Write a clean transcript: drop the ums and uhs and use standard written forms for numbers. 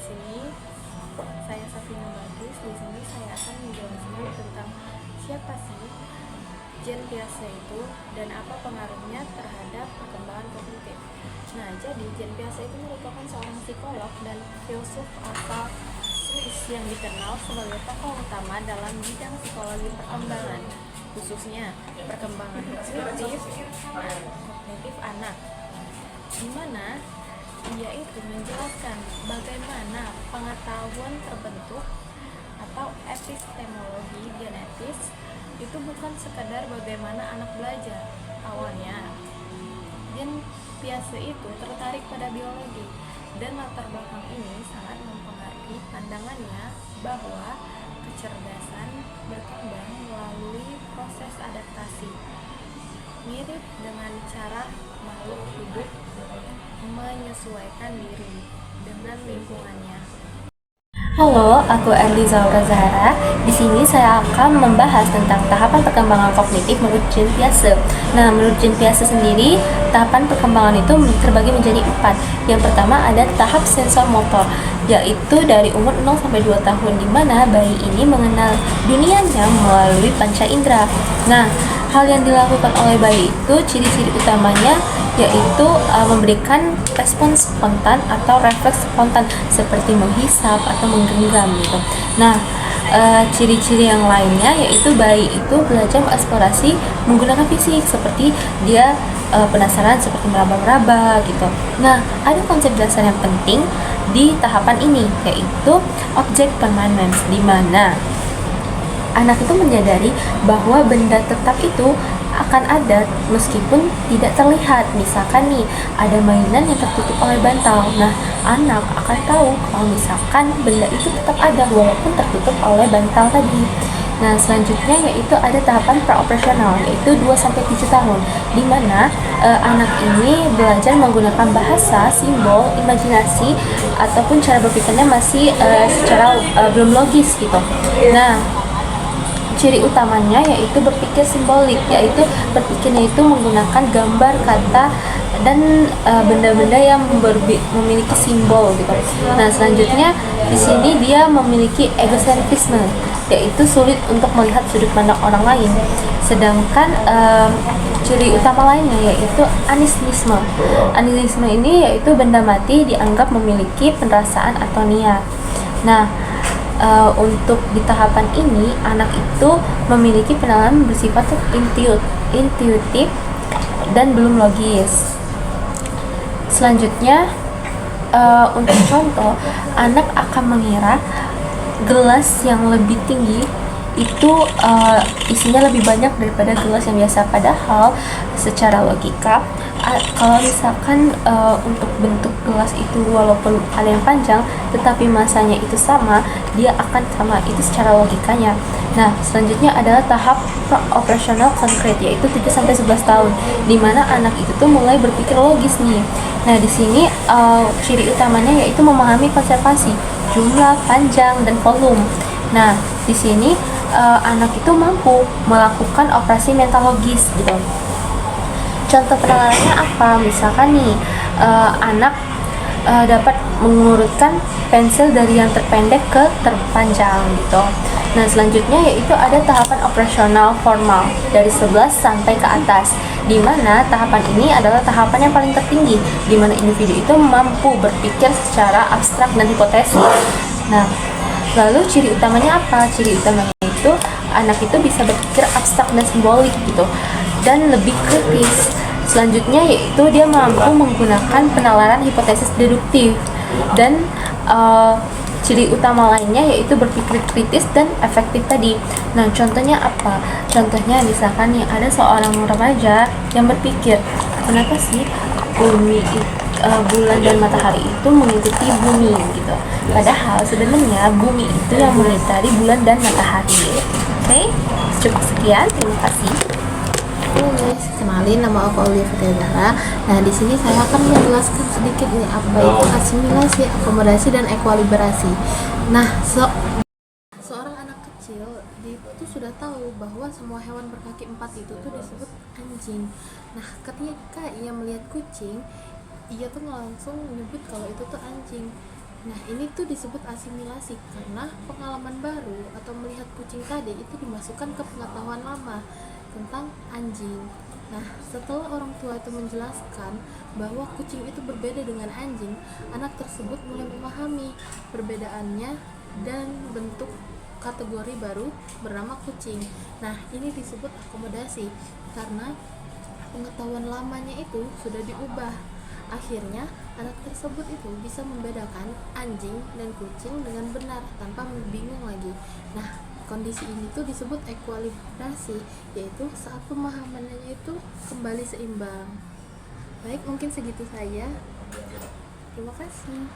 sini saya Safina Bagus. Di sini saya akan menjelaskan tentang siapa sih Jean Piaget itu dan apa pengaruhnya terhadap perkembangan kognitif. Nah, jadi Jean Piaget itu merupakan seorang psikolog dan filsuf asal Swiss yang dikenal sebagai tokoh utama dalam bidang psikologi perkembangan, khususnya perkembangan kognitif anak, di mana dia itu menjelaskan bagaimana pengetahuan terbentuk atau epistemologi genetis itu bukan sekadar bagaimana anak belajar. Awalnya Jean Piaget itu tertarik pada biologi, dan latar belakang ini sangat mempengaruhi pandangannya bahwa kecerdasan berkembang melalui proses adaptasi, mirip dengan cara makhluk hidup menyesuaikan diri dengan lingkungannya. Halo, aku Erliza Zahara. Di sini saya akan membahas tentang tahapan perkembangan kognitif menurut Jean Piaget. Nah, menurut Jean Piaget sendiri, tahapan perkembangan itu terbagi menjadi 4. Yang pertama ada tahap sensor motor, yaitu dari umur 0 sampai 2 tahun, di mana bayi ini mengenal dunianya melalui panca indera. Nah, hal yang dilakukan oleh bayi itu ciri-ciri utamanya yaitu memberikan respons spontan atau refleks spontan seperti menghisap atau menggenggam gitu. Nah, ciri-ciri yang lainnya yaitu bayi itu belajar mengeksplorasi menggunakan fisik, seperti dia penasaran seperti meraba-raba gitu. Nah, ada konsep dasar yang penting di tahapan ini yaitu object permanence, di mana anak itu menyadari bahwa benda tetap itu akan ada meskipun tidak terlihat. Misalkan nih, ada mainan yang tertutup oleh bantal. Nah, anak akan tahu kalau misalkan benda itu tetap ada walaupun tertutup oleh bantal tadi. Nah, selanjutnya yaitu ada tahapan praoperasional, yaitu 2-7 tahun, di mana anak ini belajar menggunakan bahasa, simbol, imajinasi, ataupun cara berpikirnya masih secara belum logis gitu. Nah, ciri utamanya yaitu berpikir simbolik, yaitu berpikirnya itu menggunakan gambar, kata, dan benda-benda yang memiliki simbol gitu. Nah, selanjutnya di sini dia memiliki egosentrisme, yaitu sulit untuk melihat sudut pandang orang lain. Sedangkan ciri utama lainnya yaitu animisme. Animisme ini yaitu benda mati dianggap memiliki perasaan atau niat. Nah, untuk di tahapan ini anak itu memiliki penilaian bersifat intuitif dan belum logis. Selanjutnya untuk contoh, anak akan mengira gelas yang lebih tinggi itu isinya lebih banyak daripada gelas yang biasa, padahal secara logika kalau misalkan untuk bentuk gelas itu walaupun ada yang panjang tetapi masanya itu sama, dia akan sama itu secara logikanya. Nah, selanjutnya adalah tahap operasional konkret, yaitu 3-11 tahun, di mana anak itu tuh mulai berpikir logis nih. Nah, di sini ciri utamanya yaitu memahami konservasi, jumlah, panjang, dan volume. Nah, di sini anak itu mampu melakukan operasi mental logis gitu. Contoh penalarannya apa? Misalkan nih, anak dapat mengurutkan pensil dari yang terpendek ke terpanjang gitu. Nah, selanjutnya yaitu ada tahapan operasional formal dari 11 sampai ke atas, di mana tahapan ini adalah tahapan yang paling tertinggi, di mana individu itu mampu berpikir secara abstrak dan hipotesis. Nah, lalu ciri utamanya apa? Ciri utamanya itu anak itu bisa berpikir abstrak dan simbolik gitu, dan lebih kritis. Selanjutnya yaitu dia mampu menggunakan penalaran hipotesis deduktif, dan ciri utama lainnya yaitu berpikir kritis dan efektif tadi. Nah, contohnya apa? Contohnya misalkan nih, ada seorang remaja yang berpikir, kenapa sih bulan dan matahari itu mengikuti bumi gitu, padahal sebenarnya bumi itu yang mengitari bulan dan matahari. Oke, cukup sekian, terima kasih. Kenalin, nama aku Aulia Fatiazahra. Nah, di sini saya akan menjelaskan sedikit nih apa itu asimilasi, akomodasi, dan ekoliberasi. Nah, seorang anak kecil itu sudah tahu bahwa semua hewan berkaki 4 itu tuh disebut anjing. Nah, ketika ia melihat kucing, ia tuh langsung menyebut kalau itu tuh anjing. Nah, ini tuh disebut asimilasi karena pengalaman baru atau melihat kucing tadi itu dimasukkan ke pengetahuan lama tentang anjing. Nah, setelah orang tua itu menjelaskan bahwa kucing itu berbeda dengan anjing, anak tersebut mulai memahami perbedaannya dan bentuk kategori baru bernama kucing. Nah, ini disebut akomodasi karena pengetahuan lamanya itu sudah diubah. Akhirnya, anak tersebut itu bisa membedakan anjing dan kucing dengan benar tanpa bingung lagi. Nah, kondisi ini tuh disebut ekualibrasi, yaitu saat pemahamannya itu kembali seimbang. Baik, mungkin segitu saja. Terima kasih.